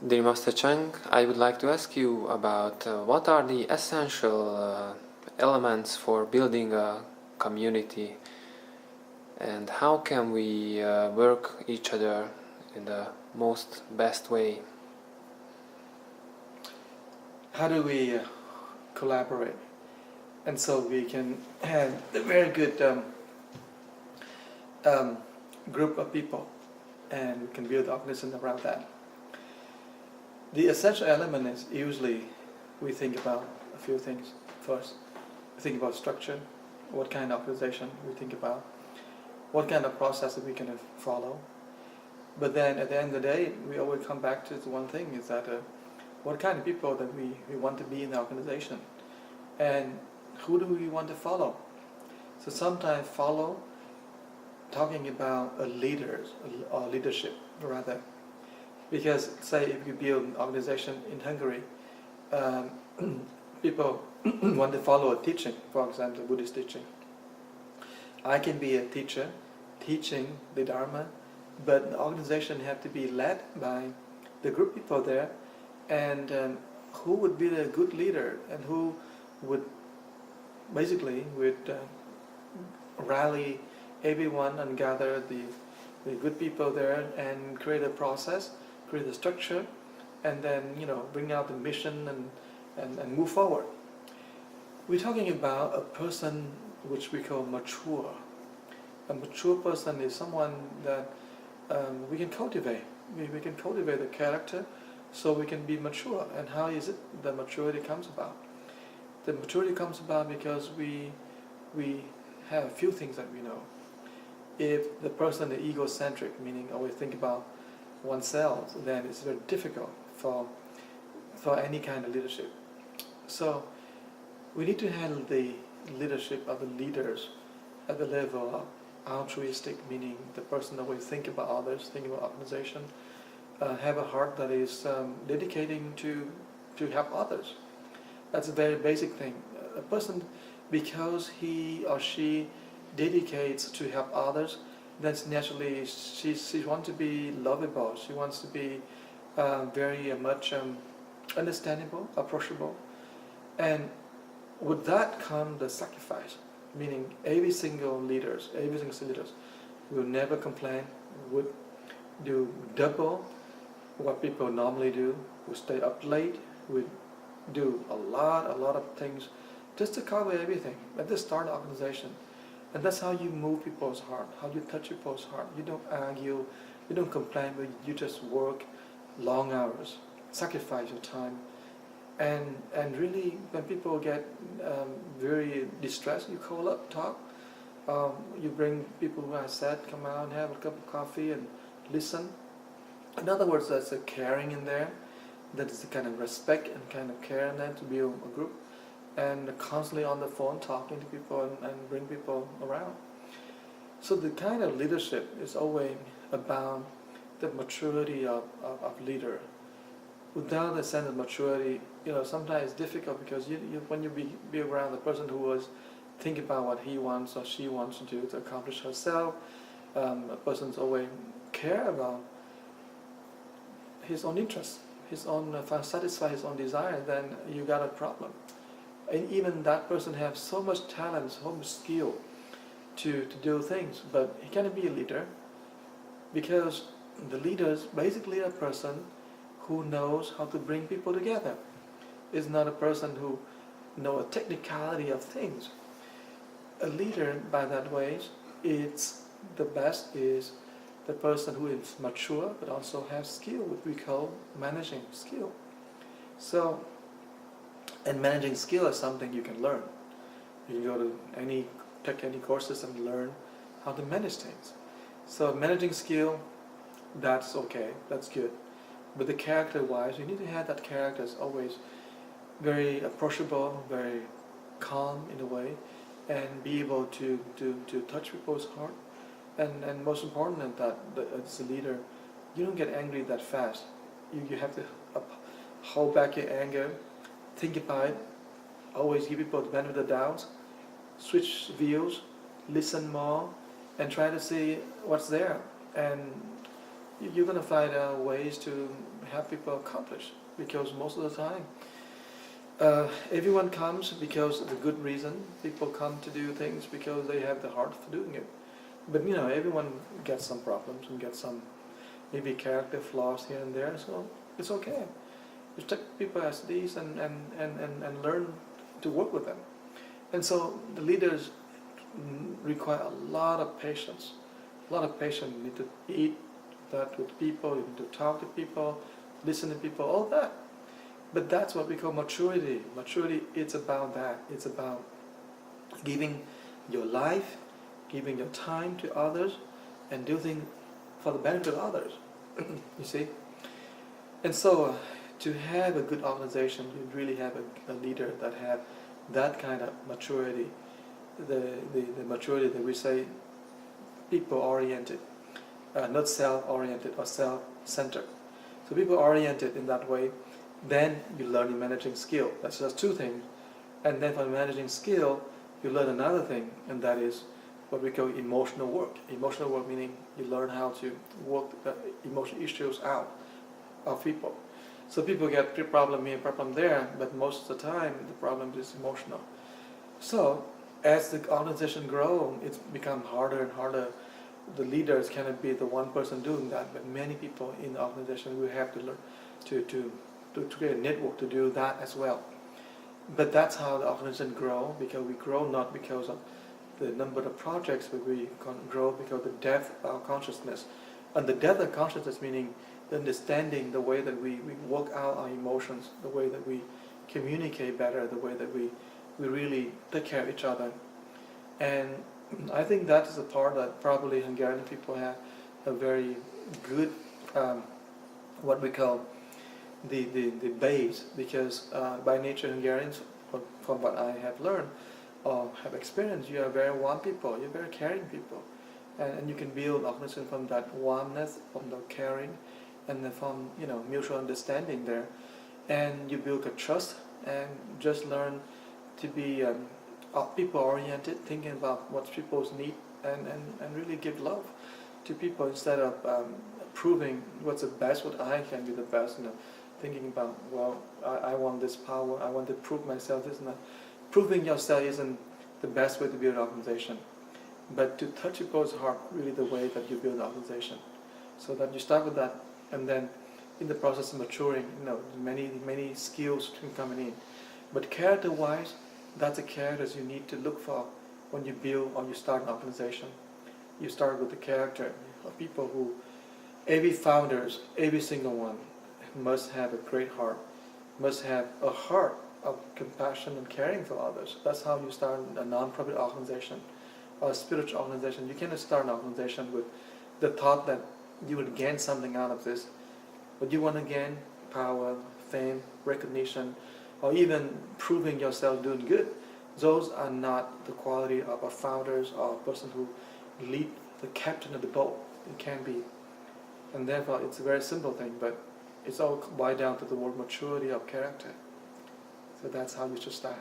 Dear Master Chang, I would like to ask you about what are the essential elements for building a community, and how can we work each other in the most best way? How do we collaborate? And so we can have a very good group of people, and we can build the organization around that. The essential element is usually we think about a few things first. We think about structure, what kind of organization we think about, what kind of process that we can follow. But then at the end of the day, we always come back to one thing, is that what kind of people that we want to be in the organization, and who do we want to follow. So sometimes follow, talking about a leaders or leadership rather, because say if you build an organization in Hungary, people want to follow a teaching, for example Buddhist teaching. I can be a teacher teaching the Dharma, but the organization have to be led by the group people there, and who would be the good leader, and who would basically rally everyone and gather the good people there and create a process, create a structure, and then bring out the mission and move forward. We're talking about a person which we call mature. A mature person is someone that we can cultivate. We can cultivate the character so we can be mature. And how is it the maturity comes about? The maturity comes about because we have a few things that we know. If the person is egocentric, meaning always think about oneself, then it's very difficult for any kind of leadership. So we need to handle the leadership of the leaders at the level of altruistic, meaning the person that will think about others, think about organization, have a heart that is dedicating to help others. That's a very basic thing. A person, because he or she dedicates to help others, then naturally she wants to be lovable. She wants to be very much understandable, approachable, and with that come the sacrifice. Meaning every single leaders will never complain, would do double what people normally do, would stay up late, would do a lot of things just to cover everything. At the start of the organization. And that's how you move people's heart, how you touch people's heart. You don't argue, you don't complain, but you just work long hours, sacrifice your time. And really, when people get very distressed, you call up, talk. You bring people who are sad, come out and have a cup of coffee and listen. In other words, there's a caring in there. That is the kind of respect and kind of care in there to build a group. And constantly on the phone talking to people and bring people around. So the kind of leadership is always about the maturity of leader. Without a sense of maturity, sometimes it's difficult, because when you be around the person who was thinking about what he wants or she wants to do to accomplish herself, a person's always care about his own interests, satisfy his own desire, then you got a problem. And even that person has so much talent, so much skill to do things, but he cannot be a leader, because the leader is basically a person who knows how to bring people together. Is not a person who knows a technicality of things. A leader, by that way, it's the best is the person who is mature but also has skill, what we call managing skill. So, and managing skill is something you can learn. You can go to take any courses and learn how to manage things. So managing skill, that's okay, that's good. But the character-wise, you need to have that character is always very approachable, very calm in a way, and be able to touch people's heart. And most important that as a leader, you don't get angry that fast. You have to hold back your anger, think about it, always give people the benefit of the doubt, switch views, listen more, and try to see what's there. And you're going to find ways to help people accomplish, because most of the time everyone comes because of the good reason. People come to do things because they have the heart for doing it. But everyone gets some problems and gets some maybe character flaws here and there, so it's okay. Just take people as these and learn to work with them. And so the leaders require a lot of patience. A lot of patience. You need to eat that with people, you need to talk to people, listen to people, all that. But that's what we call maturity. Maturity, it's about that. It's about giving your life, giving your time to others, and do things for the benefit of others. You see? And so to have a good organization, you really have a leader that have that kind of maturity, the maturity that we say people-oriented, not self-oriented or self-centered. So people-oriented in that way, then you learn your managing skill. That's just two things. And then from managing skill, you learn another thing, and that is what we call emotional work. Emotional work meaning you learn how to work emotional issues out of people. So people get problem here, problem there, but most of the time the problem is emotional. So as the organization grows, it's become harder and harder. The leaders cannot be the one person doing that, but many people in the organization will have to learn to create a network to do that as well. But that's how the organization grows, because we grow not because of the number of projects, but we grow because of the depth of our consciousness. And the depth of consciousness meaning the understanding, the way that we work out our emotions, the way that we communicate better, the way that we really take care of each other. And I think that is a part that probably Hungarian people have a very good, what we call the base, because by nature Hungarians, from what I have learned or have experienced, you are very warm people, you're very caring people, and you can build organization from that warmness, from the caring, and then from mutual understanding there, and you build a trust and just learn to be people oriented, thinking about what people's need, and really give love to people instead of proving what's the best, what I can be the best, thinking about, well, I want this power, I want to prove myself. This and that. Proving yourself isn't the best way to build an organization, but to touch people's heart, really the way that you build an organization. So that you start with that, and then in the process of maturing, many skills coming in. But character-wise, that's the characters you need to look for when you build or you start an organization. You start with the character of people who, every founders, every single one, must have a great heart, must have a heart of compassion and caring for others. That's how you start a non-profit organization or a spiritual organization. You cannot start an organization with the thought that you would gain something out of this, but you want to gain power, fame, recognition, or even proving yourself doing good. Those are not the quality of a founders or a person who lead the captain of the boat. It can be. And therefore it's a very simple thing, but it's all boiled down to the word maturity of character. So that's how you should start.